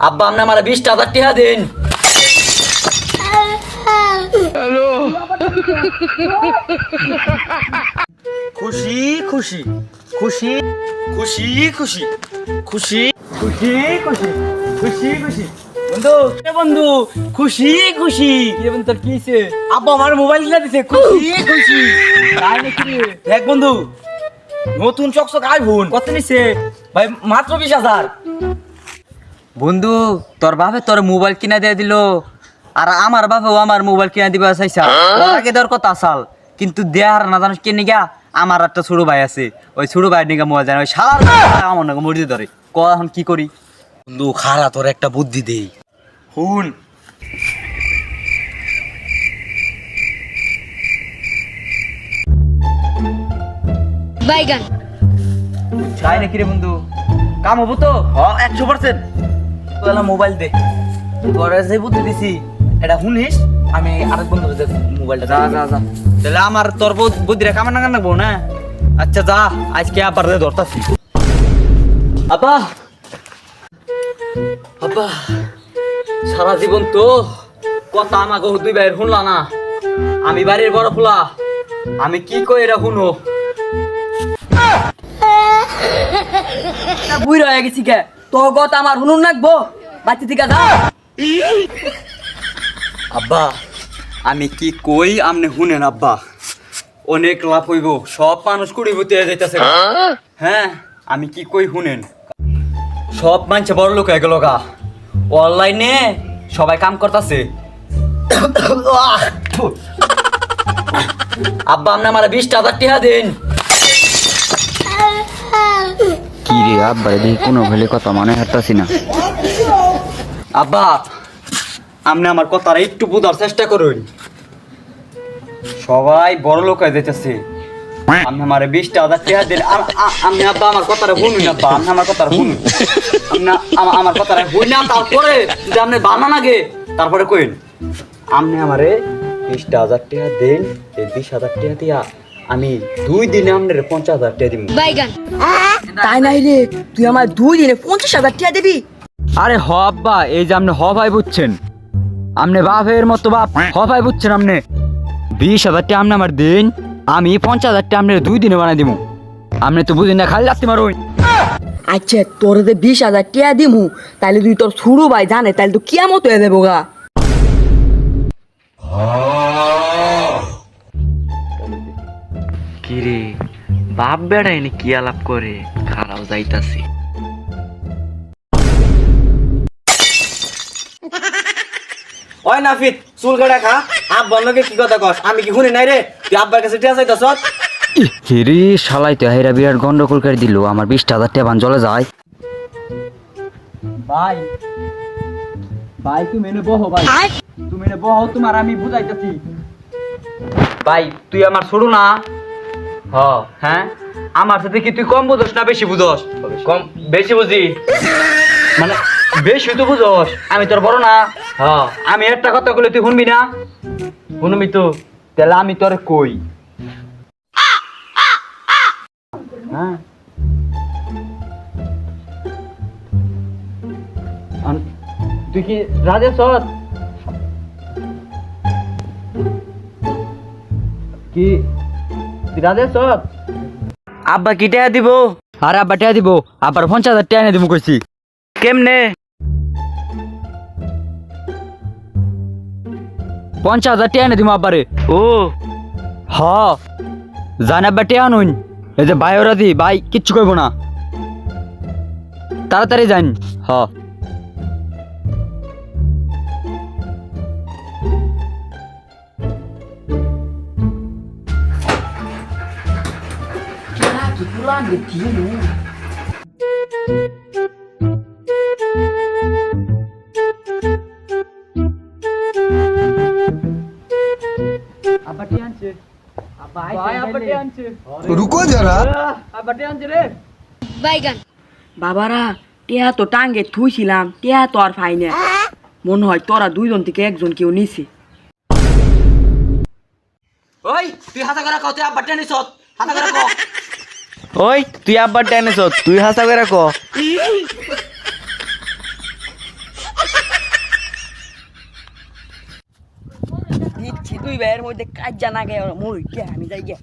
আব্বা আপনি আমার 20,000 টাকা দিন। হ্যালো খুশি খুশি খুশি খুশি খুশি খুশি খুশি খুশি খুশি খুশি বন্ধু বন্ধু খুশি খুশি তোর কি হয়েছে? আব্বা আমার মোবাইল কিনা দিছে। খুশি খুশি তাই নাকি রে? দেখ বন্ধু নতুন চকচক আইফোন কত নিছে ভাই? মাত্র 20,000। বন্ধু তোর বাপে তোর মোবাইল কিনা দিয়ে দিল, আর আমার বাপেও আমার মোবাইল কিনা দিবা চাইছা। ওর আগে দেওয়ার কথা আসাল, কিন্তু দেয়ার না জানিস কে নিগা? আমার একটা ছোট ভাই আছে, ওই ছোট ভাই নিগা মোবাইল জানে, ওই সারা আমার নাকি মর্জি ধরে। ক এখন কি করি? বন্ধু খারা তোর একটা বুদ্ধি দেই, হুন। বাইগান তাই নাকি রে বন্ধু? কাম হবো তো 100%। তোলা মোবাইল দে, তোর যে বুদ্ধি দিছি এটা শুনিস। আমি আরেক বন্ধু মোবাইলটা যা যা যা, তাহলে আমার তোর বুদ্ধিটা কামে না রাখবো না। আচ্ছা যা, আজকে আবার ধরতাছি। আব্বা আব্বা সারা জীবন তো কথা আমাকে দুই ভাইয়ের শুনলা না। আমি বাড়ির বড় ফুলা, আমি কি কই এটা শুনো? বুড়া হয়ে গেছি কে? তোর কথা আমার শুনুন নাকবো? বাচ্চা থেকে যা। আব্বা আমি কি কই আমনে শুনেন আব্বা, অনেক লাভ হইব, সব মানুষ কুড়িপতি হয়ে যাইতেছে। হ্যাঁ আমি কি কই শুনেন, সব মানুষ বড় লোক হয়ে গেল গা, অনলাইনে সবাই কাম করতেছে। আব্বা আপনি আমার 20,000 টাকা দিন। কি রে আব্বা, দেখি কোনো ভেলে কথা মনে হাঁটতাছি না। আব্বা আপনি আমার কথাটা একটু বোঝার চেষ্টা করুন, সবাই বড় লোক হয়ে যাইতেছে। আপনি আমার 20,000 টাকা দিন। আপনি আব্বা আমার কথাটা শুনুন, আব্বা আপনি আমার কথাটা শুনুন, আপনি আমার কথাটা শুন না, তারপরে যদি আপনি বানা লাগে তারপরে কইন। আপনি আমারে 20,000 টাকা দেন, এই 20,000 টাকা দিয়া আমি 2 দিনে আপনার 50,000 টাকা দিব। বাইগান তাই নাই রে, তুই আমার 2 দিনে 50,000 টাকা দিবি? আরে হ আব্বা, এই যে আপনি হ ভাই বুঝছেন, আপনি বাপের মতো বাপ হ ভাই বুঝছেন। আপনি 20,000 টাকা আপনি আমার দিন, আমি 50,000 টাকা আপনার 2 দিনে বানাই দিব। আপনি তো বুঝেন না, খালি লাগতে মারুন। আচ্ছা তোর যে 20,000 টাকা দিমু, তাইলে তুই তোর শুরু ভাই জানে, তাইলে তো কিয়ামত হয়ে যাবো গা। কিরে বাপ বেড়া এনে কি আলাপ করে? খারাপ যাইতাছি। ওই নাফিত চুল কাটা খা, আব্বার লগে কি কথা কস? আমি কি শুনি নাই রে? তুই আব্বার কাছে টিয়া চাইতাছ? কিরে শালাই তো হেরা বিরাট গন্ডগোল করে দিল, আমার 20,000 টাকা বান চলে যায়। ভাই ভাই তুমি এনে বহো, ভাই তুমি এনে বহো, তোমার আমি বুঝাইতাছি। ভাই তুই আমার ছোট না? হ্যাঁ আমার সাথে কি তুই কম বুঝোস না বেশি বুঝোস? কম বেশি বুঝি মানে বেশি তো বুঝোস, আমি তোর বড় না? আমি একটা কথা বলে তুই শুনবি না? শুনবি তো, তাহলে আমি তোর কই। হ্যাঁ তুই কি রাজেশ কি রাজেশ? আব্বা কি টাকা দিব? আরে আব্বা টাকা দিব, আব্বার 50,000 টাকা এনে দিব কইছি। কেমনে? 50,000 টাকা এনে দিব আব্বারে। ও হ জান আব্বা টাকা নুন, এই যে ভাই ওরা দি, ভাই কিচ্ছু কইব না, তাড়াতাড়ি যান। रुको जरा। বাইগান বাবারা টিয়া তো টাঙ্গে থুইছিলাম, টিয়া তো আর পাই না। মনে হয় তোরা 2 জন থেকে 1 জন কেউ নিছে। ওই তুই হাসা করে কও, তুই আব্বার টেনিস হাসা করে কও। ওই তুই আব্বার টেনিস তুই হাসা করে কও। দেখছি দুই ভাইয়ের মধ্যে কাজ জানা গে মরি কে আমি যাই গে